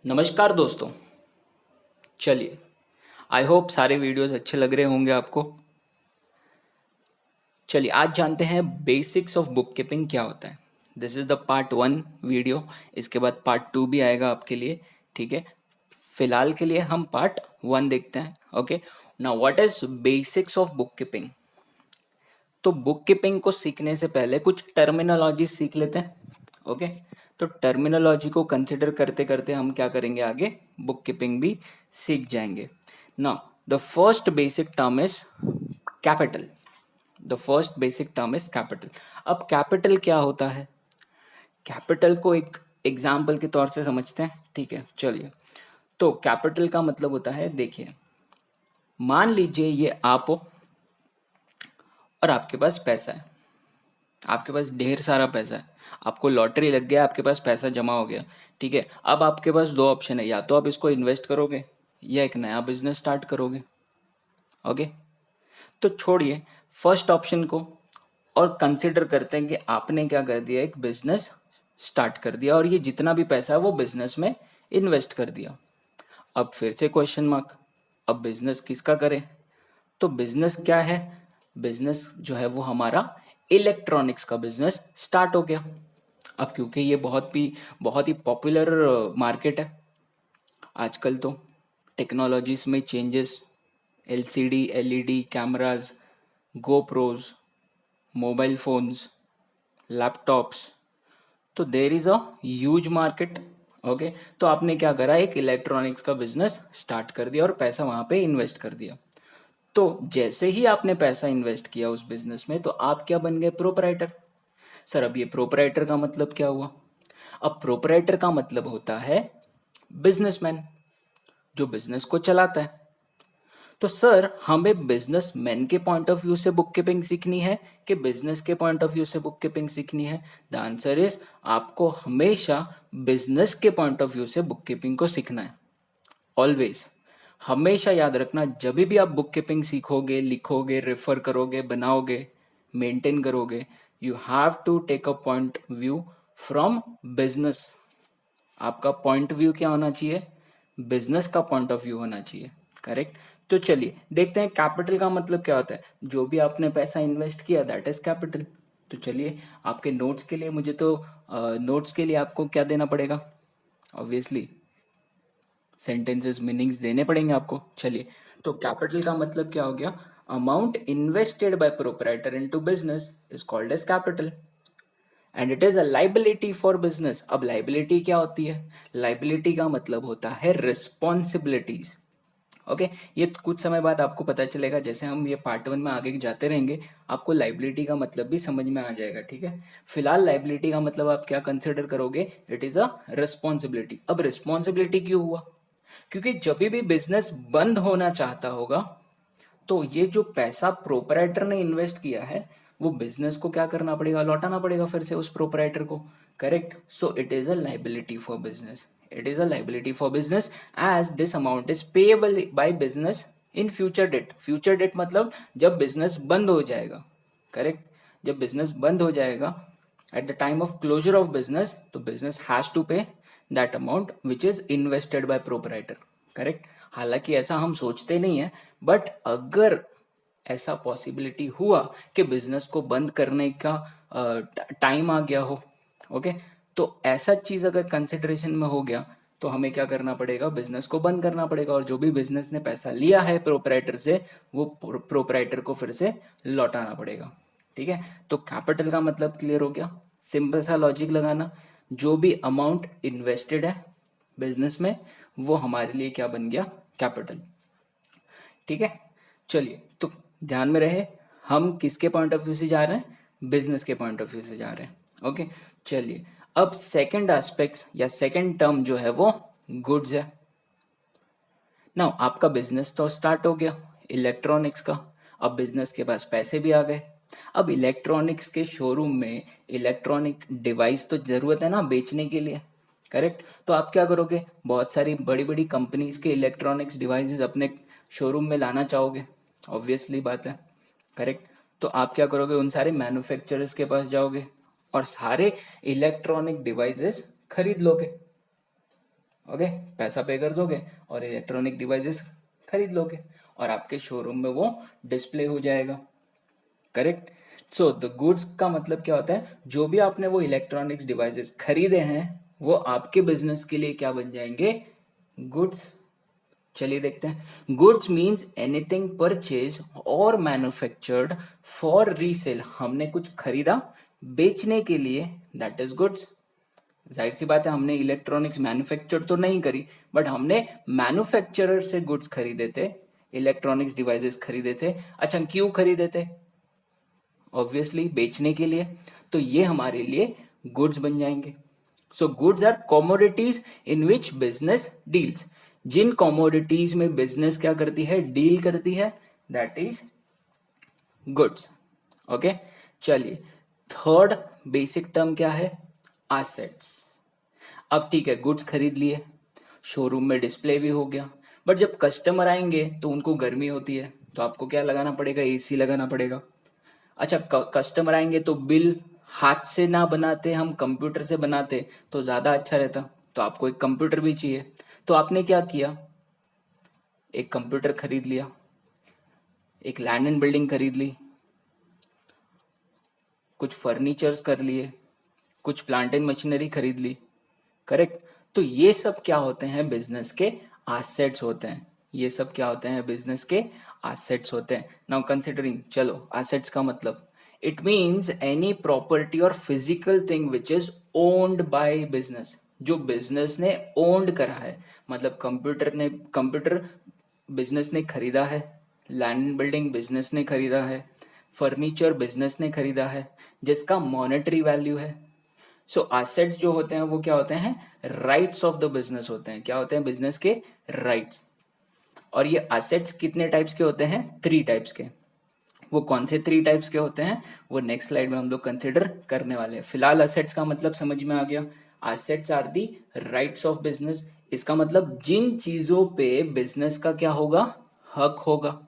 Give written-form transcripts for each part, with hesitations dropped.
नमस्कार दोस्तों। चलिए, आई होप सारे वीडियोस अच्छे लग रहे होंगे आपको। चलिए आज जानते हैं बेसिक्स ऑफ बुक कीपिंग क्या होता है। This is the part 1 video. इसके बाद पार्ट 2 भी आएगा आपके लिए। ठीक है, फिलहाल के लिए हम पार्ट 1 देखते हैं। Okay, now what is basics of book keeping. तो बुक कीपिंग को सीखने से पहले कुछ टर्मिनोलॉजी सीख लेते हैं। ओके, तो टर्मिनोलॉजी को कंसिडर करते करते हम क्या करेंगे, आगे बुक कीपिंग भी सीख जाएंगे। Now the first basic term is capital. The first basic term is capital. अब कैपिटल क्या होता है, कैपिटल को एक एग्जाम्पल के तौर से समझते हैं। ठीक है, चलिए। तो कैपिटल का मतलब होता है, देखिए मान लीजिए ये आप हो और आपके पास पैसा है, आपके पास ढेर सारा पैसा है, आपको लॉटरी लग गया, आपके पास पैसा जमा हो गया। ठीक है, अब आपके पास दो ऑप्शन है, या तो आप इसको इन्वेस्ट करोगे या एक नया बिजनेस स्टार्ट करोगे। ओके, तो छोड़िए फर्स्ट ऑप्शन को और कंसिडर करते हैं कि आपने क्या कर दिया, एक बिजनेस स्टार्ट कर दिया और ये जितना भी पैसा है वो बिजनेस में इन्वेस्ट कर दिया। अब फिर से क्वेश्चन मार्क, अब बिजनेस किसका करें। तो बिजनेस क्या है, बिजनेस जो है वो हमारा इलेक्ट्रॉनिक्स का बिजनेस स्टार्ट हो गया। अब क्योंकि ये बहुत ही पॉपुलर मार्केट है आजकल, तो टेक्नोलॉजीज में changes, LCD LED cameras, GoPros, mobile phones, laptops, तो there is a huge market. Okay, तो आपने क्या करा, एक इलेक्ट्रॉनिक्स का बिजनेस स्टार्ट कर दिया और पैसा वहां पे इन्वेस्ट कर दिया। तो जैसे ही आपने पैसा इन्वेस्ट किया उस बिजनेस में, तो आप क्या बन गए, प्रोपराइटर। सर अब ये प्रोपराइटर का मतलब क्या हुआ। अब प्रोपराइटर का मतलब होता है बिजनेसमैन, जो बिजनेस को चलाता है। तो सर हमें बिजनेसमैन के पॉइंट ऑफ व्यू से बुक कीपिंग सीखनी है कि बिजनेस के पॉइंट ऑफ व्यू से बुक कीपिंग सीखनी है। द आंसर इज आपको हमेशा बिजनेस के पॉइंट ऑफ व्यू से बुक कीपिंग को सीखना है। ऑलवेज, हमेशा याद रखना, जब भी आप बुक कीपिंग सीखोगे, लिखोगे, रेफर करोगे, बनाओगे, मेंटेन करोगे, you have to take a point view from business. आपका पॉइंट व्यू क्या होना चाहिए, बिजनेस का पॉइंट ऑफ व्यू होना चाहिए। करेक्ट। तो चलिए देखते हैं कैपिटल का मतलब क्या होता है। जो भी आपने पैसा इन्वेस्ट किया दैट इज कैपिटल। तो चलिए आपके नोट्स के लिए मुझे तो नोट्स के लिए आपको क्या देना पड़ेगा, ऑब्वियसली सेंटेंसेस मीनिंग्स देने पड़ेंगे आपको। चलिए, तो कैपिटल का मतलब क्या हो गया, amount invested by proprietor into business is called as capital and it is a liability for business. अब लाइबिलिटी क्या होती है, लाइबिलिटी का मतलब होता है रिस्पॉन्सिबिलिटीज। ओके, ये कुछ समय बाद आपको पता चलेगा, जैसे हम ये पार्ट 1 में आगे जाते रहेंगे आपको लाइबिलिटी का मतलब भी समझ में आ जाएगा। ठीक है, फिलहाल लाइबिलिटी का मतलब आप क्या कंसिडर करोगे, इट इज अ रिस्पॉन्सिबिलिटी। अब रिस्पॉन्सिबिलिटी क्यों हुआ, क्योंकि जब भी बिजनेस बंद होना चाहता होगा तो ये जो पैसा प्रोपराइटर ने इन्वेस्ट किया है वो बिजनेस को क्या करना पड़ेगा, लौटाना पड़ेगा फिर से उस प्रोपराइटर को। Correct, so it is a liability for business. It is a liability for business as this amount is payable by business in future date. Future date मतलब जब बिजनेस बंद हो जाएगा। करेक्ट, जब बिजनेस बंद हो जाएगा at the time of closure of business, तो business has to pay that amount which is invested by proprietor. Correct, हालांकि ऐसा हम सोचते नहीं है, बट अगर ऐसा पॉसिबिलिटी हुआ कि बिजनेस को बंद करने का टाइम आ गया हो, ओके, तो ऐसा चीज अगर कंसिडरेशन में हो गया तो हमें क्या करना पड़ेगा, बिजनेस को बंद करना पड़ेगा और जो भी बिजनेस ने पैसा लिया है प्रोपराइटर से वो प्रोपराइटर को फिर से लौटाना पड़ेगा। ठीक है, तो कैपिटल का मतलब क्लियर हो गया। सिंपल सा लॉजिक लगाना, जो भी अमाउंट इन्वेस्टेड है बिजनेस में वो हमारे लिए क्या बन गया, कैपिटल। ठीक है, चलिए तो ध्यान में रहे हम किसके पॉइंट ऑफ व्यू से जा रहे हैं, बिजनेस के पॉइंट ऑफ व्यू से जा रहे हैं। ओके, चलिए अब सेकंड एस्पेक्ट या सेकंड टर्म जो है वो गुड्स है। नाउ आपका बिजनेस तो स्टार्ट हो गया इलेक्ट्रॉनिक्स का, अब बिजनेस के पास पैसे भी आ गए। अब इलेक्ट्रॉनिक्स के शोरूम में इलेक्ट्रॉनिक डिवाइस तो जरूरत है ना बेचने के लिए। करेक्ट, तो आप क्या करोगे, बहुत सारी बड़ी बड़ी कंपनीज के इलेक्ट्रॉनिक्स डिवाइसेस अपने शोरूम में लाना चाहोगे, ऑब्वियसली बात है। करेक्ट, तो आप क्या करोगे, उन सारे मैन्युफैक्चरर्स के पास जाओगे और सारे इलेक्ट्रॉनिक डिवाइसेस खरीद लोगे। ओके, पैसा पे कर दोगे और इलेक्ट्रॉनिक डिवाइसेस खरीद लोगे और आपके शोरूम में वो डिस्प्ले हो जाएगा। करेक्ट। सो द गुड्स का मतलब क्या होता है, जो भी आपने वो इलेक्ट्रॉनिक्स डिवाइसेस खरीदे हैं वो आपके बिजनेस के लिए क्या बन जाएंगे, गुड्स। चलिए देखते हैं। गुड्स मीन्स एनीथिंग परचेज और मैन्युफैक्चर्ड फॉर रीसेल। हमने कुछ खरीदा बेचने के लिए, दैट इज गुड्स। जाहिर सी बात है, हमने इलेक्ट्रॉनिक्स मैन्युफैक्चर तो नहीं करी, बट हमने मैन्युफैक्चरर से गुड्स खरीदे थे, इलेक्ट्रॉनिक्स डिवाइसेस खरीदे थे। अच्छा, क्यों खरीदे थे? ऑब्वियसली बेचने के लिए। तो ये हमारे लिए गुड्स बन जाएंगे। So goods are commodities in which business deals. जिन कॉमोडिटीज में बिजनेस क्या करती है, डील करती है, दैट इज गुड्स। ओके, चलिए थर्ड बेसिक टर्म क्या है, एसेट्स। अब ठीक है, गुड्स खरीद लिए, शोरूम में डिस्प्ले भी हो गया, बट जब कस्टमर आएंगे तो उनको गर्मी होती है, तो आपको क्या लगाना पड़ेगा, एसी लगाना पड़ेगा। अच्छा, कस्टमर आएंगे तो बिल हाथ से ना बनाते, हम कंप्यूटर से बनाते तो ज़्यादा अच्छा रहता, तो आपको एक कंप्यूटर भी चाहिए। तो आपने क्या किया, एक कंप्यूटर खरीद लिया, एक लैंड एंड बिल्डिंग खरीद ली, कुछ फर्नीचर्स कर लिए, कुछ प्लांट एंड मशीनरी खरीद ली। करेक्ट। तो ये सब क्या होते हैं, बिजनेस के एसेट्स होते हैं। ये सब क्या होते हैं, बिजनेस के एसेट्स होते हैं। नाउ कंसिडरिंग, चलो एसेट्स का मतलब इट मींस एनी प्रॉपर्टी और physical thing which is owned by business, जो बिजनेस ने ओन्ड करा है। मतलब कंप्यूटर बिजनेस ने खरीदा है, लैंड बिल्डिंग बिजनेस ने खरीदा है, फर्नीचर बिजनेस ने खरीदा है, जिसका मॉनेटरी वैल्यू है। सो एसेट्स जो होते हैं वो क्या होते हैं, राइट्स ऑफ द बिजनेस होते हैं। क्या होते हैं, बिजनेस के राइट्स। और ये एसेट्स कितने टाइप्स के होते हैं, 3 टाइप्स के। वो कौन से 3 टाइप्स के होते हैं, वो नेक्स्ट स्लाइड में हम लोग कंसिडर करने वाले हैं। फिलहाल एसेट्स का मतलब समझ में आ गया। Assets are the rights of business. इसका मतलब जिन चीजों पे बिजनेस का क्या होगा, हक होगा।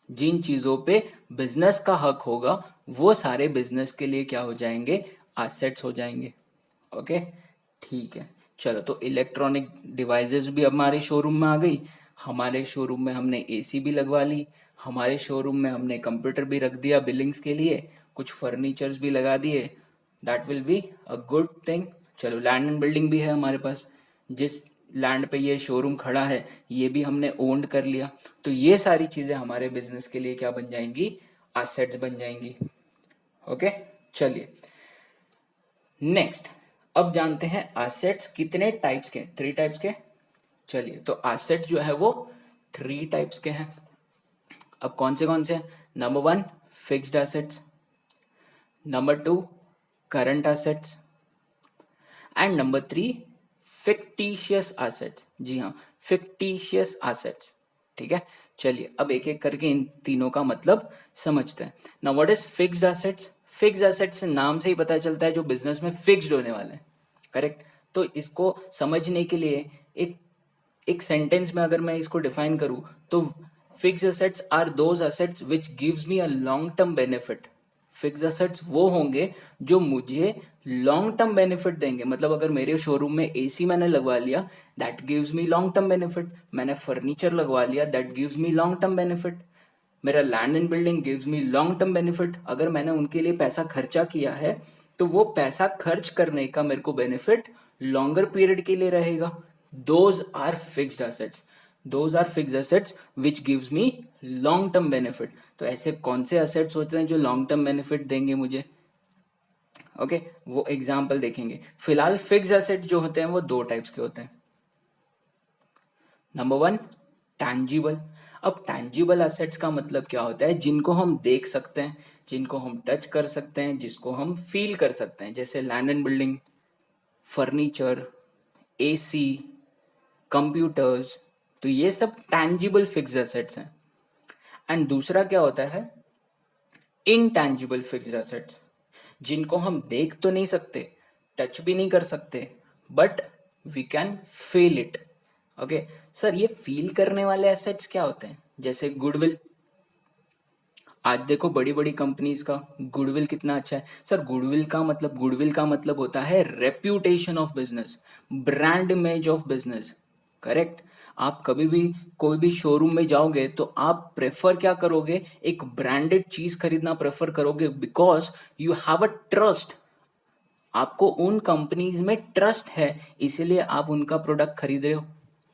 जिन चीजों पे बिजनेस का हक होगा वो सारे बिजनेस के लिए क्या हो जाएंगे, एसेट्स हो जाएंगे। ओके, ठीक है। चलो, तो इलेक्ट्रॉनिक डिवाइसेस भी हमारे शोरूम में आ गई। हमारे शोरूम में हमने एसी भी लगवा ली, हमारे शोरूम में हमने कंप्यूटर भी रख दिया बिलिंग्स के लिए, कुछ फर्नीचर्स भी लगा दिए, that will be a good thing. चलो, लैंड एंड बिल्डिंग भी है हमारे पास, जिस लैंड पे ये शोरूम खड़ा है ये भी हमने ओन्ड कर लिया। तो ये सारी चीजें हमारे बिजनेस के लिए क्या बन जाएंगी, एसेट्स बन जाएंगी। ओके, चलिए नेक्स्ट, अब जानते हैं एसेट्स कितने टाइप्स के, 3 टाइप्स के। चलिए, तो एसेट जो है वो 3 टाइप्स के हैं। अब कौन से? Number 1 fixed assets, number 2 current assets, and number 3 fictitious assets. जी हाँ, फिक्टिशियस एसेट्स। ठीक है, चलिए अब एक एक करके इन तीनों का मतलब समझते हैं। Now what is fixed assets? Fixed assets नाम से ही पता चलता है जो बिजनेस में फिक्स्ड होने वाले हैं। करेक्ट। तो इसको समझने के लिए एक एक सेंटेंस में अगर मैं इसको डिफाइन करूं तो fixed assets are those assets which gives me a long term benefit. Fixed assets वो होंगे जो मुझे लॉन्ग टर्म बेनिफिट देंगे। मतलब अगर मेरे शोरूम में एसी मैंने लगवा लिया, that gives me long term benefit. मैंने फर्नीचर लगवा लिया, that gives me long term benefit. मेरा land and building gives me long term benefit. अगर मैंने उनके लिए पैसा खर्चा किया है तो वो पैसा खर्च करने का मेरे को बेनिफिट लॉन्गर पीरियड के लिए रहेगा। Those are fixed assets, those are fixed assets which gives me long term benefit. तो ऐसे कौन से एसेट्स होते हैं जो लॉन्ग टर्म बेनिफिट देंगे मुझे? ओके, वो एग्जाम्पल देखेंगे। फिलहाल फिक्स्ड एसेट जो होते हैं वो 2 टाइप्स के होते हैं। Number 1 tangible. अब टैंजिबल एसेट्स का मतलब क्या होता है, जिनको हम देख सकते हैं, जिनको हम टच कर सकते हैं, जिसको हम फील कर सकते हैं, जैसे land and building, furniture, AC, computers. तो ये सब टैंजिबल फिक्स्ड एसेट्स हैं। एंड दूसरा क्या होता है, इनटैंजिबल फिक्स्ड एसेट्स, जिनको हम देख तो नहीं सकते, टच भी नहीं कर सकते, but we can feel it. Okay sir, ये फील करने वाले एसेट्स क्या होते हैं? जैसे गुडविल, आज देखो बड़ी बड़ी कंपनीज का गुडविल कितना अच्छा है सर। गुडविल का मतलब होता है reputation of business, brand image of business. Correct. आप कभी भी कोई भी शोरूम में जाओगे तो आप प्रेफर क्या करोगे, एक ब्रांडेड चीज खरीदना प्रेफर करोगे, because you have a trust. आपको उन कंपनीज में ट्रस्ट है, इसीलिए आप उनका प्रोडक्ट खरीद रहे हो।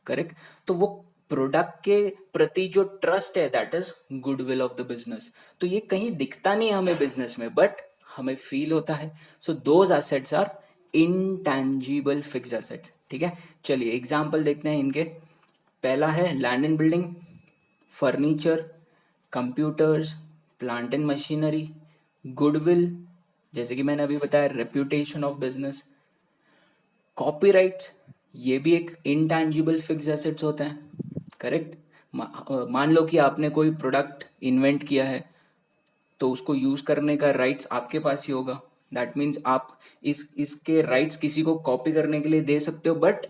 करेक्ट। तो वो प्रोडक्ट के प्रति जो ट्रस्ट है, that is goodwill of the business. तो ये कहीं दिखता नहीं हमें बिजनेस में, बट हमें फील होता है। So those assets are intangible fixed assets. ठीक है, चलिए एग्जांपल देखते हैं इनके। पहला है land and building, furniture, computers, plant and machinery, goodwill, जैसे कि मैंने अभी बताया रेप्यूटेशन ऑफ बिजनेस, कॉपीराइट्स, ये भी एक इंटैंजिबल फिक्स्ड एसेट्स होते हैं। करेक्ट। मान लो कि आपने कोई प्रोडक्ट इन्वेंट किया है, तो उसको यूज करने का राइट्स आपके पास ही होगा। दैट मीन्स आप इसके राइट्स किसी को कॉपी करने के लिए दे सकते हो, बट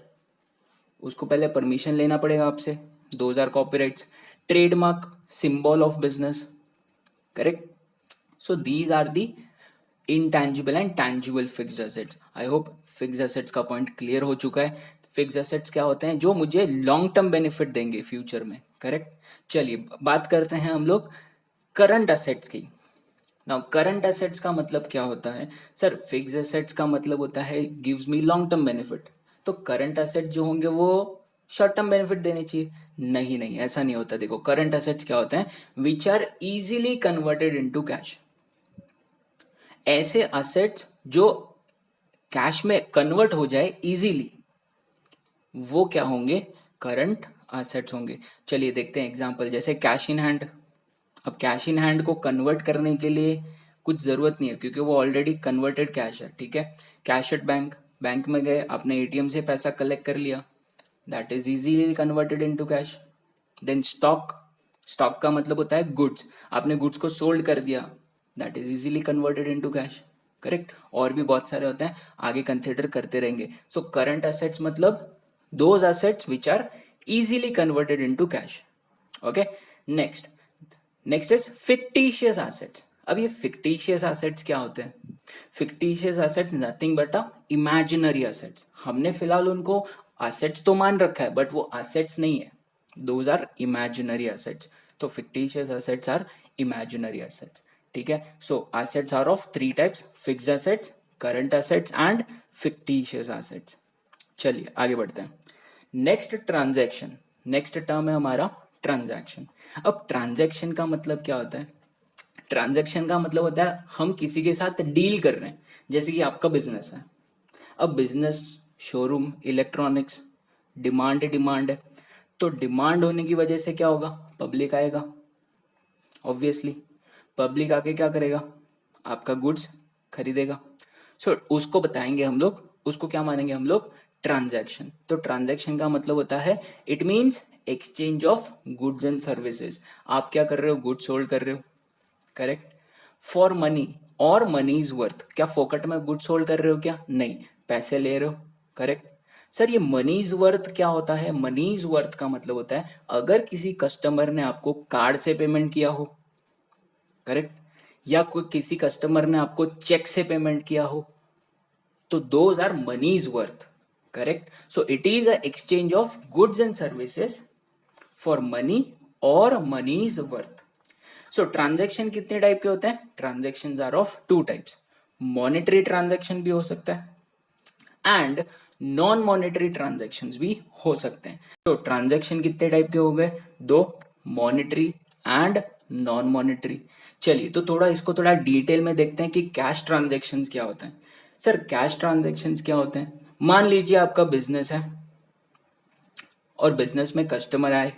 उसको पहले परमिशन लेना पड़ेगा आपसे। Those are copyrights. Trademark, symbol of business. Correct. So these are the intangible and tangible fixed assets. I hope fixed assets का पॉइंट क्लियर हो चुका है। फिक्स्ड एसेट्स क्या होते हैं, जो मुझे लॉन्ग टर्म बेनिफिट देंगे फ्यूचर में। करेक्ट। चलिए बात करते हैं हम लोग करंट एसेट्स की। नाउ करंट एसेट्स का मतलब क्या होता है सर? फिक्स्ड एसेट्स का मतलब होता है gives me long term benefit. तो करंट एसेट जो होंगे वो शॉर्ट टर्म बेनिफिट देने चाहिए। नहीं नहीं, ऐसा नहीं होता। देखो करंट एसेट्स क्या होते हैं, which are easily converted into cash. ऐसे असेट्स जो कैश में कन्वर्ट हो जाए इजीली, वो क्या होंगे, करंट असेट्स होंगे। चलिए देखते हैं एग्जांपल, जैसे कैश इन हैंड। अब कैश इन हैंड को कन्वर्ट करने के लिए कुछ जरूरत नहीं है, क्योंकि वो ऑलरेडी कन्वर्टेड कैश है। ठीक है। कैश एट बैंक, बैंक में गए, आपने एटीएम से पैसा कलेक्ट कर लिया, that is easily converted into cash. Then stock, stock का मतलब होता है गुड्स, आपने गुड्स को सोल्ड कर दिया, that is easily converted into cash. Correct. और भी बहुत सारे होते हैं, आगे कंसिडर करते रहेंगे। सो करंट एसेट्स मतलब those assets which are easily converted into cash. Okay. Next, next is fictitious assets. अब ये फिक्टिशियस एसेट्स क्या होते हैं? Fictitious asset nothing but a imaginary assets. हमने फिलहाल उनको एसेट्स तो मान रखा है, बट वो एसेट्स नहीं है, दोज आर इमेजिनरी एसेट्स। तो fictitious assets are imaginary assets. ठीक है। So assets are of three types, fixed assets, current assets and fictitious assets. चलिए आगे बढ़ते हैं। नेक्स्ट ट्रांजैक्शन, नेक्स्ट टर्म है हमारा ट्रांजैक्शन। अब ट्रांजैक्शन का मतलब क्या होता है? ट्रांजैक्शन का मतलब होता है हम किसी के साथ डील कर रहे हैं। जैसे कि आपका बिजनेस है, अब बिजनेस, शोरूम, इलेक्ट्रॉनिक्स, डिमांड है। तो डिमांड होने की वजह से क्या होगा, पब्लिक आएगा। ऑब्वियसली पब्लिक आके क्या करेगा, आपका गुड्स खरीदेगा। सो उसको बताएंगे हम लोग, उसको क्या मानेंगे हम लोग, ट्रांजैक्शन। तो ट्रांजैक्शन का मतलब होता है it means exchange of goods and services. आप क्या कर रहे हो, गुड्स सोल्ड कर रहे हो। करेक्ट। फॉर मनी और मनी इज वर्थ, क्या फोकट में गुड्स सोल्ड कर रहे हो क्या? नहीं, पैसे ले रहे हो। करेक्ट। सर ये मनी इज वर्थ क्या होता है? मनी इज वर्थ का मतलब होता है अगर किसी कस्टमर ने आपको कार्ड से पेमेंट किया हो, करेक्ट, या कोई किसी कस्टमर ने आपको चेक से पेमेंट किया हो, तो those are money is worth. Correct. So it is a exchange of goods and services for money और money is worth. So transaction कितने टाइप के होते हैं? Transactions are of two types. Monetary transaction भी हो सकता है एंड नॉन मॉनेटरी ट्रांजैक्शंस भी हो सकते हैं। तो ट्रांजैक्शन कितने टाइप के हो गए? दो, मॉनेटरी एंड नॉन मॉनेटरी। चलिए तो थोड़ा इसको थोड़ा डिटेल में देखते हैं कि कैश ट्रांजैक्शंस क्या होते हैं। सर कैश ट्रांजैक्शंस क्या होते हैं? मान लीजिए आपका बिजनेस है और बिजनेस में कस्टमर आए,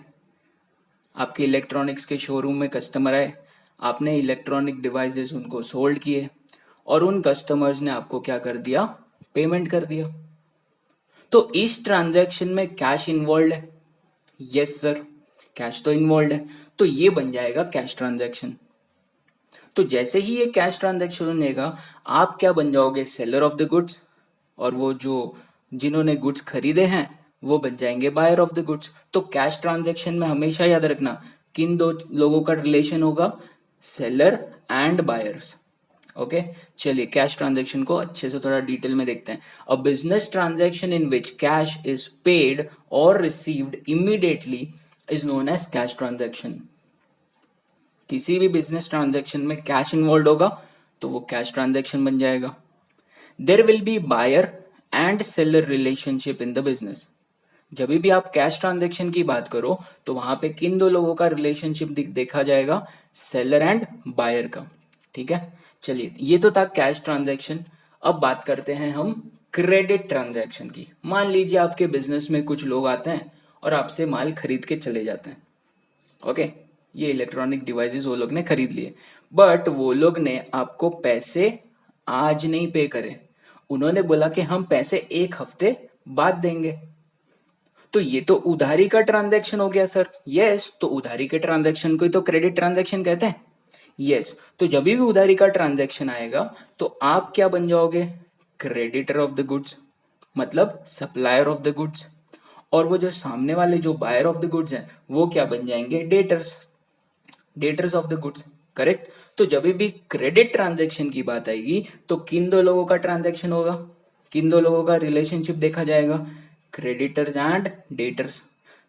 आपके इलेक्ट्रॉनिक्स के शोरूम में कस्टमर आए, आपने इलेक्ट्रॉनिक डिवाइसेस उनको सोल्ड किए और उन कस्टमर्स ने आपको क्या कर दिया, पेमेंट कर दिया। तो इस ट्रांजैक्शन में कैश इन्वॉल्व है? यस सर, कैश तो इन्वॉल्व है। तो ये बन जाएगा कैश ट्रांजैक्शन। तो जैसे ही ये कैश ट्रांजैक्शन बनेगा, आप क्या बन जाओगे, सेलर ऑफ द गुड्स, और वो जो जिन्होंने गुड्स खरीदे हैं वो बन जाएंगे बायर ऑफ द गुड्स। तो कैश ट्रांजैक्शन में हमेशा याद रखना किन दो लोगों का रिलेशन होगा, सेलर एंड बायर्स। ओके, चलिए कैश ट्रांजैक्शन को अच्छे से थोड़ा डिटेल में देखते हैं। A business transaction in which cash is paid और received immediately is known as cash transaction. किसी भी बिजनेस ट्रांजैक्शन में कैश इन्वॉल्व होगा तो वो कैश ट्रांजैक्शन बन जाएगा। There will be buyer and seller relationship in the business. जब भी आप कैश ट्रांजैक्शन की बात करो तो वहां पे किन दो लोगों का रिलेशनशिप देखा जाएगा, सेलर एंड बायर का। ठीक है, चलिए ये तो था कैश ट्रांजैक्शन। अब बात करते हैं हम क्रेडिट ट्रांजैक्शन की। मान लीजिए आपके बिजनेस में कुछ लोग आते हैं और आपसे माल खरीद के चले जाते हैं। ओके, ये इलेक्ट्रॉनिक डिवाइसेस वो लोग ने खरीद लिए, बट वो लोग ने आपको पैसे आज नहीं पे करे। उन्होंने बोला कि हम पैसे एक हफ्ते बाद देंगे। तो ये तो उधारी का ट्रांजैक्शन हो गया सर। यस, तो उधारी के ट्रांजैक्शन को ही तो क्रेडिट ट्रांजैक्शन कहते हैं। यस, तो जब भी उधारी का ट्रांजैक्शन आएगा तो आप क्या बन जाओगे, क्रेडिटर ऑफ द गुड्स, मतलब सप्लायर ऑफ द गुड्स। और वो जो सामने वाले जो बायर ऑफ द गुड्स हैं वो क्या बन जाएंगे, debtors, debtors of the goods. Correct. तो जब भी क्रेडिट ट्रांजैक्शन की बात आएगी तो किन दो लोगों का ट्रांजैक्शन होगा, किन दो लोगों का रिलेशनशिप देखा जाएगा, क्रेडिटर्स एंड डेटर्स।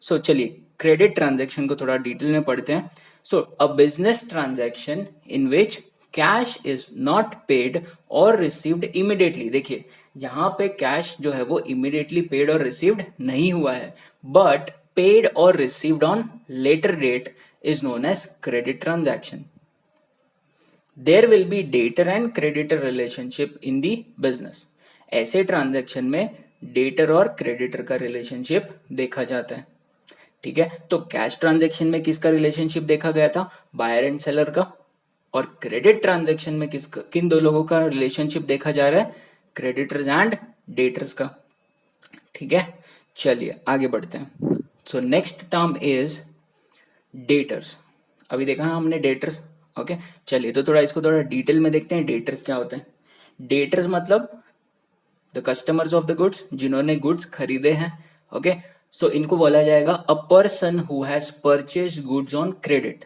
सो चलिए क्रेडिट ट्रांजैक्शन को थोड़ा डिटेल में पढ़ते हैं। So a business transaction in which cash is not paid और रिसीव्ड इमीडिएटली। देखिए यहां पे कैश जो है वो इमीडिएटली पेड और रिसीव्ड नहीं हुआ है, बट पेड और received on later date is known as credit transaction. There will be debtor and creditor relationship in the business. ऐसे ट्रांजैक्शन में डेटर और क्रेडिटर का रिलेशनशिप देखा जाता है। ठीक है, तो कैश ट्रांजैक्शन में किसका रिलेशनशिप देखा गया था, बायर एंड सेलर का। और क्रेडिट ट्रांजैक्शन में किन दो लोगों का रिलेशनशिप देखा जा रहा है, क्रेडिटर्स एंड डेटर्स का। ठीक है, चलिए आगे बढ़ते हैं। So next term is debtors. अभी देखा है हमने डेटर्स। ओके, चलिए तो थोड़ा इसको थोड़ा डिटेल में देखते हैं डेटर्स क्या होते हैं। डेटर्स मतलब the customers of the goods, जिन्होंने गुड्स खरीदे हैं। ओके, सो इनको बोला जाएगा अ person who has purchase goods on credit.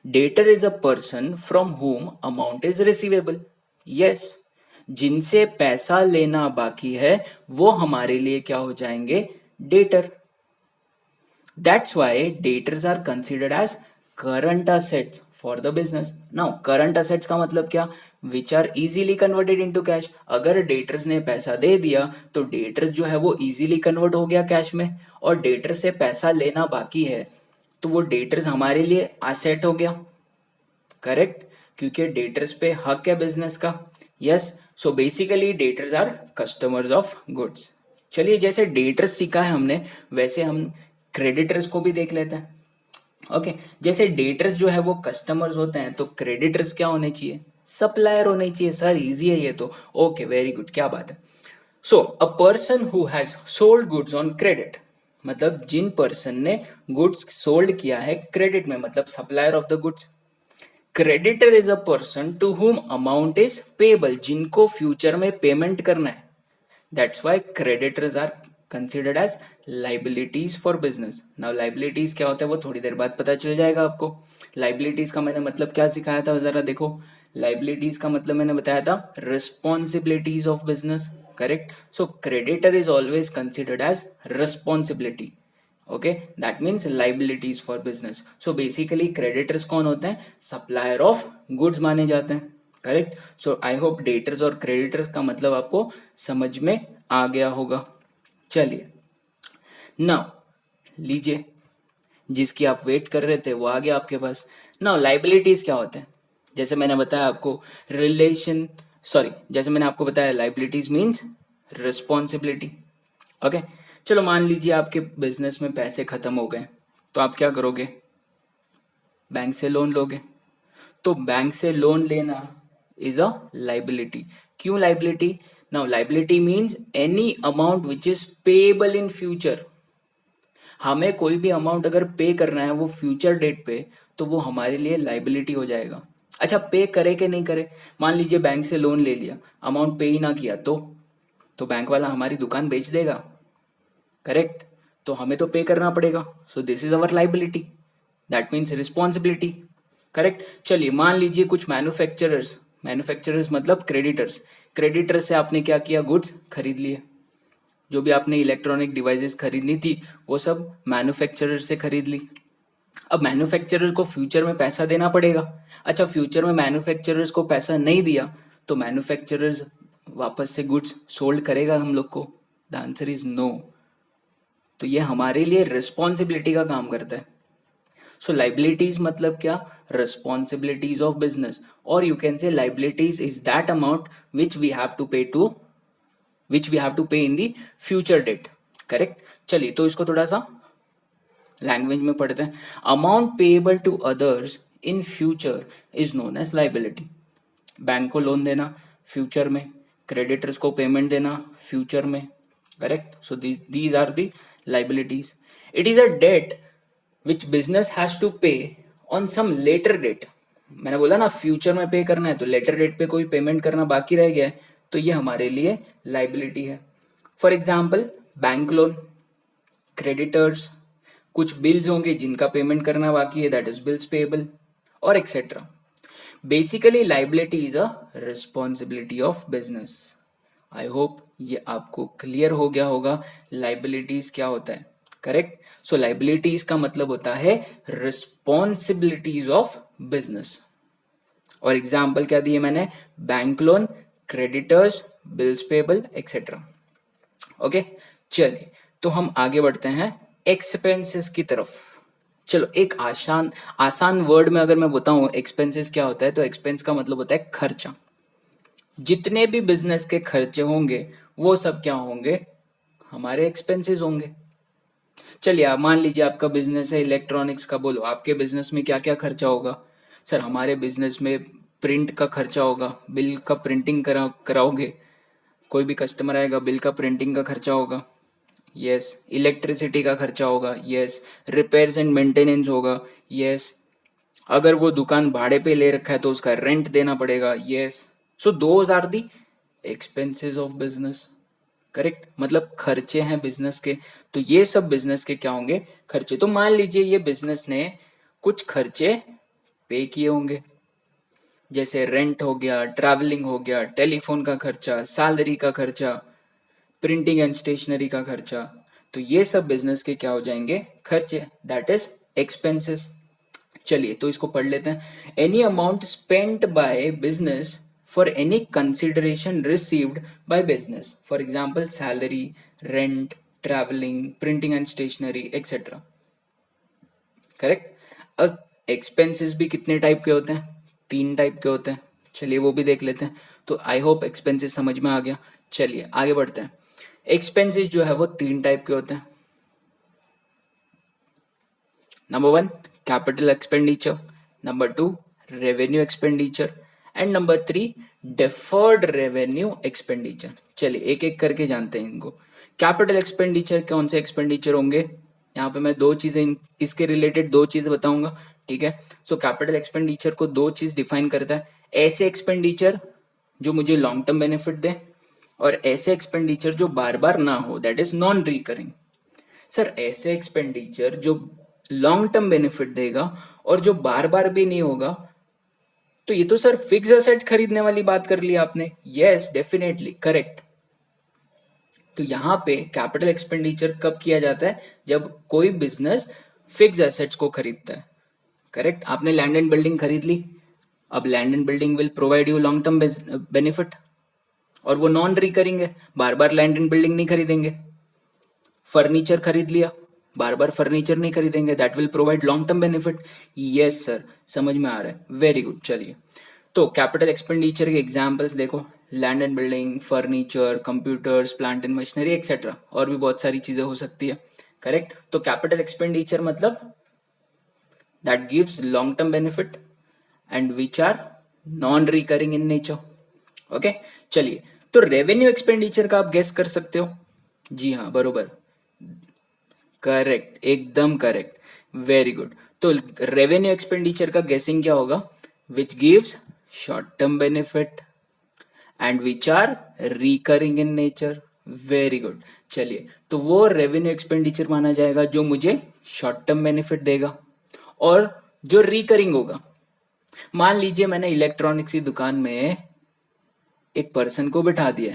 Debtor is a person from हुम अमाउंट इज रिसीवेबल। यस, जिनसे पैसा लेना बाकी है वो हमारे लिए क्या हो जाएंगे, debtor. That's why debtors are considered as current assets for the business. Now, current assets का मतलब क्या, which are easily converted into cash. अगर debtors ने पैसा दे दिया तो debtors जो है वो easily convert हो गया कैश में, और debtors से पैसा लेना बाकी है तो वो debtors हमारे लिए asset हो गया। करेक्ट, क्योंकि debtors पे हक है बिजनेस का। Yes, so basically debtors are customers of goods. चलिए जैसे डेटर्स सीखा है हमने वैसे हम क्रेडिटर्स को भी देख लेते हैं। ओके, जैसे डेटर्स जो है वो कस्टमर्स होते हैं तो क्रेडिटर्स क्या होने चाहिए, सप्लायर होने चाहिए। सर इजी है ये तो। ओके, वेरी गुड, क्या बात है। So a person who has sold goods on credit, मतलब जिन पर्सन ने गुड्स सोल्ड किया है क्रेडिट में, मतलब supplier of the goods. Creditor is a person to whom amount is payable, जिनको फ्यूचर में पेमेंट करना है। That's why creditors are considered as liabilities for business. Now liabilities क्या होता है वो थोड़ी देर बाद पता चल जाएगा आपको। लाइबिलिटीज का मैंने मतलब क्या सिखाया था जरा देखो। लाइबिलिटीज का मतलब मैंने बताया था responsibilities of business. Correct, so creditor is always considered as responsibility. Okay, that means liabilities for business. So basically creditors कौन होते हैं, सप्लायर ऑफ गुड्स माने जाते हैं। Correct, so I hope debtors और क्रेडिटर्स का मतलब आपको समझ में आ गया होगा। चलिए नाउ लीजिए, जिसकी आप वेट कर रहे थे वो आ गया आपके पास। नाउ लाइबिलिटीज क्या होते हैं, जैसे मैंने बताया आपको जैसे मैंने आपको बताया लाइबिलिटीज मीन्स रिस्पॉन्सिबिलिटी। ओके, चलो मान लीजिए आपके बिजनेस में पैसे खत्म हो गए तो आप क्या करोगे, बैंक से लोन लोगे। तो बैंक से लोन लेना इज अ लाइबिलिटी। क्यों liability, now liability means any amount which is payable in future. हमें कोई भी अमाउंट अगर पे करना है वो फ्यूचर डेट पे तो वो हमारे लिए लाइबिलिटी हो जाएगा। अच्छा, पे करे कि नहीं करे, मान लीजिए बैंक से लोन ले लिया, अमाउंट पे ही ना किया तो बैंक वाला हमारी दुकान बेच देगा। करेक्ट, तो हमें तो पे करना पड़ेगा। So this is our liability, that means responsibility. Correct. चलिए मान लीजिए कुछ मैन्युफैक्चरर्स मतलब क्रेडिटर्स से आपने क्या किया, गुड्स खरीद लिए। जो भी आपने इलेक्ट्रॉनिक डिवाइसेस खरीदनी थी वो सब मैन्युफैक्चरर से खरीद ली। अब मैन्युफैक्चरर को फ्यूचर में पैसा देना पड़ेगा। अच्छा, फ्यूचर में मैन्युफैक्चरर्स को पैसा नहीं दिया तो मैन्युफैक्चरर्स वापस से गुड्स सोल्ड करेगा हम लोग को? The answer is no. तो ये हमारे लिए रिस्पॉन्सिबिलिटी का काम करता है। सो लाइबिलिटीज मतलब क्या? रिस्पॉन्सिबिलिटीज ऑफ बिजनेस, और you can say liabilities is that amount which we have to pay in the future date. Correct. चलिए तो इसको थोड़ा सा लैंग्वेज में पढ़ते हैं। Amount payable to others in future is known as liability. Bank को लोन देना फ्यूचर में, क्रेडिटर्स को पेमेंट देना फ्यूचर में। Correct. So these are the liabilities. It is a debt which business has to पे ऑन सम लेटर डेट। मैंने बोला ना फ्यूचर में पे करना है, तो लेटर डेट पे कोई पेमेंट करना बाकी रह गया है तो ये हमारे लिए लाइबिलिटी है। For example bank loan, creditors, कुछ बिल्स होंगे जिनका पेमेंट करना बाकी है, दैट इज बिल्स पेएबल, और etcetera. Basically liability is a responsibility of business. I hope ये आपको क्लियर हो गया होगा लाइबिलिटीज क्या होता है। करेक्ट। सो लाइबिलिटीज का मतलब होता है रिस्पॉन्सिबिलिटीज ऑफ बिजनेस। और एग्जाम्पल क्या दिए मैंने? Bank loan, creditors, bills payable, etcetera. Okay. चलिए तो हम आगे बढ़ते हैं एक्सपेंसेस की तरफ। चलो एक आसान वर्ड में अगर मैं बताऊं एक्सपेंसेस क्या होता है, तो एक्सपेंस का मतलब होता है खर्चा। जितने भी बिजनेस के खर्चे होंगे वो सब क्या होंगे? हमारे एक्सपेंसेस होंगे। चलिए आप मान लीजिए आपका बिजनेस है इलेक्ट्रॉनिक्स का, बोलो आपके बिजनेस में क्या क्या खर्चा होगा? सर हमारे बिजनेस में प्रिंट का खर्चा होगा, बिल का प्रिंटिंग कराओगे, कोई भी कस्टमर आएगा बिल का प्रिंटिंग का खर्चा होगा, यस। इलेक्ट्रिसिटी का खर्चा होगा, यस। रिपेयर्स एंड मेंटेनेंस होगा, यस। अगर वो दुकान भाड़े पे ले रखा है तो उसका रेंट देना पड़ेगा, yes. So those are the expenses of business. Correct. मतलब खर्चे हैं बिजनेस के, तो ये सब बिजनेस के क्या होंगे? खर्चे। तो मान लीजिए ये बिजनेस ने कुछ खर्चे पे किए होंगे, जैसे रेंट हो गया, ट्रैवलिंग हो गया, टेलीफोन का खर्चा, सैलरी का खर्चा, प्रिंटिंग एंड स्टेशनरी का खर्चा। तो ये सब बिजनेस के क्या हो जाएंगे? खर्चे, दैट इज एक्सपेंसेस। चलिए तो इसको पढ़ लेते हैं। Any amount spent by business for any consideration received by business, for example salary, rent, travelling, printing and stationery, etcetera. Correct. अब एक्सपेंसेस भी कितने टाइप के होते हैं? 3 टाइप के होते हैं। चलिए वो भी देख लेते हैं। तो आई होप एक्सपेंसेस समझ में आ गया। चलिए आगे बढ़ते हैं। एक्सपेंसेस जो है वो 3 टाइप के होते हैं। Number 1 capital expenditure, number 2 revenue expenditure, and number 3 deferred revenue expenditure. चलिए एक एक करके जानते हैं इनको। कैपिटल एक्सपेंडिचर कौन से एक्सपेंडिचर होंगे? यहाँ पे मैं इसके रिलेटेड 2 चीजें बताऊंगा। ठीक है। सो कैपिटल एक्सपेंडिचर को 2 चीज डिफाइन करता है। ऐसे एक्सपेंडिचर जो मुझे लॉन्ग टर्म बेनिफिट दे, और ऐसे एक्सपेंडिचर जो बार बार ना हो, that is non recurring. Sir ऐसे एक्सपेंडिचर जो लॉन्ग टर्म बेनिफिट देगा और जो बार बार भी नहीं होगा, तो ये तो सर फिक्स एसेट खरीदने वाली बात कर ली आपने। Yes definitely correct. तो यहां पे कैपिटल एक्सपेंडिचर कब किया जाता है? जब कोई बिजनेस फिक्स एसेट्स को खरीदता है। करेक्ट। आपने लैंड एंड बिल्डिंग खरीद ली, अब land and building will provide you long term benefit, और वो नॉन रिकरिंग है, बार बार लैंड एंड बिल्डिंग नहीं खरीदेंगे। फर्नीचर खरीद लिया, बार बार फर्नीचर नहीं खरीदेंगे, that will provide long term benefit. Yes sir समझ में आ रहा है, वेरी गुड। चलिए तो कैपिटल एक्सपेंडिचर के एग्जांपल्स देखो, land and building, furniture, computers, plant and machinery, etcetera, और भी बहुत सारी चीजें हो सकती है। करेक्ट। तो कैपिटल एक्सपेंडिचर मतलब that gives long term benefit and which are non recurring in nature. Okay. चलिए तो रेवेन्यू एक्सपेंडिचर का आप गेस कर सकते हो। जी हाँ बरोबर, करेक्ट, एकदम करेक्ट, वेरी गुड। तो रेवेन्यू एक्सपेंडिचर का गेसिंग क्या होगा? Which gives short term benefit and which are recurring in nature. Very good. चलिए तो वो रेवेन्यू एक्सपेंडिचर माना जाएगा जो मुझे शॉर्ट टर्म बेनिफिट देगा, और जो रिकरिंग होगा मान लीजिए मैंने इलेक्ट्रॉनिक्स की दुकान में एक पर्सन को बिठा दिया,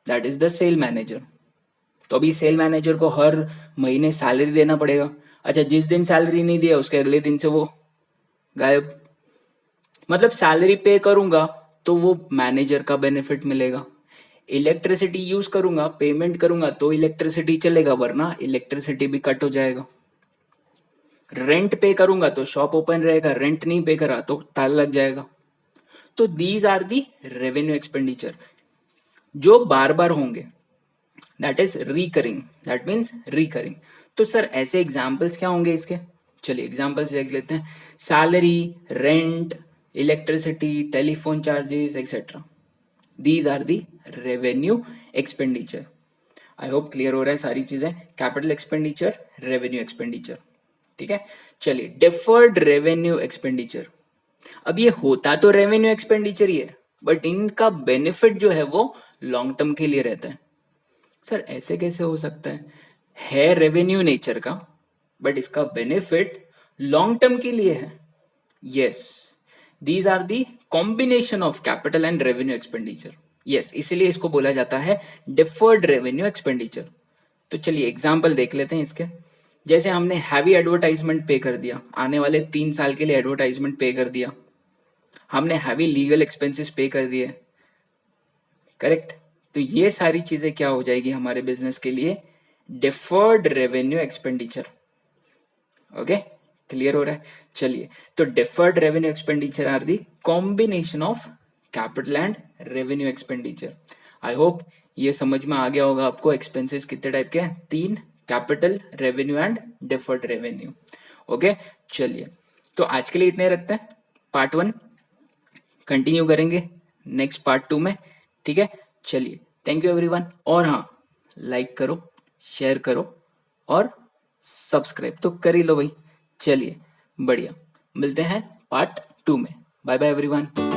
that is the sale manager. तो अभी सेल मैनेजर को हर महीने सैलरी देना पड़ेगा। अच्छा, जिस दिन सैलरी नहीं दिया उसके अगले दिन से वो गायब। मतलब सैलरी पे करूंगा तो वो मैनेजर का बेनिफिट मिलेगा, इलेक्ट्रिसिटी यूज करूंगा, पेमेंट करूंगा तो इलेक्ट्रिसिटी चलेगा, वरना इलेक्ट्रिसिटी भी कट हो जाएगा। रेंट पे करूंगा तो शॉप ओपन रहेगा, रेंट नहीं पे करा तो ताला लग जाएगा। तो these are the revenue expenditure जो बार बार होंगे, that is recurring, that means recurring. तो सर ऐसे एग्जाम्पल्स क्या होंगे इसके? चलिए एग्जाम्पल्स देख लेते हैं। Salary, rent, electricity, telephone charges etcetera, these are the revenue expenditure. I hope clear हो रहा है सारी चीजें। कैपिटल एक्सपेंडिचर, रेवेन्यू एक्सपेंडिचर, ठीक है। चलिए डिफर्ड रेवेन्यू एक्सपेंडिचर। अब ये होता तो रेवेन्यू एक्सपेंडिचर ही है, बट इनका बेनिफिट जो है वो लॉन्ग टर्म के लिए रहता है। सर ऐसे कैसे हो सकता है रेवेन्यू नेचर का, बट इसका बेनिफिट लॉन्ग टर्म के लिए है? Yes, these are the combination of capital and revenue expenditure. Yes, इसीलिए इसको बोला जाता है डिफर्ड रेवेन्यू एक्सपेंडिचर। तो चलिए एग्जाम्पल देख लेते हैं इसके। जैसे हमने हैवी एडवर्टाइजमेंट पे कर दिया, आने वाले 3 साल के लिए एडवर्टाइजमेंट पे कर दिया, हमने हैवी लीगल एक्सपेंसेस पे कर दिए, करेक्ट। तो ये सारी चीजें क्या हो जाएगी हमारे बिजनेस के लिए? Deferred revenue expenditure. Okay, clear हो रहा है? चलिए, तो deferred revenue expenditure are the combination of capital and revenue expenditure. I hope ये समझ में आ गया होगा आपको। एक्सपेंसेस कितने टाइप के हैं? 3, capital, revenue and deferred revenue. Okay, चलिए तो आज के लिए इतने रखते हैं। पार्ट 1 कंटिन्यू करेंगे नेक्स्ट पार्ट 2 में, ठीक है। चलिए, थैंक यू एवरीवन। और हाँ, लाइक करो, शेयर करो और सब्सक्राइब तो कर ही लो भाई। चलिए बढ़िया, मिलते हैं पार्ट 2 में। Bye bye everyone.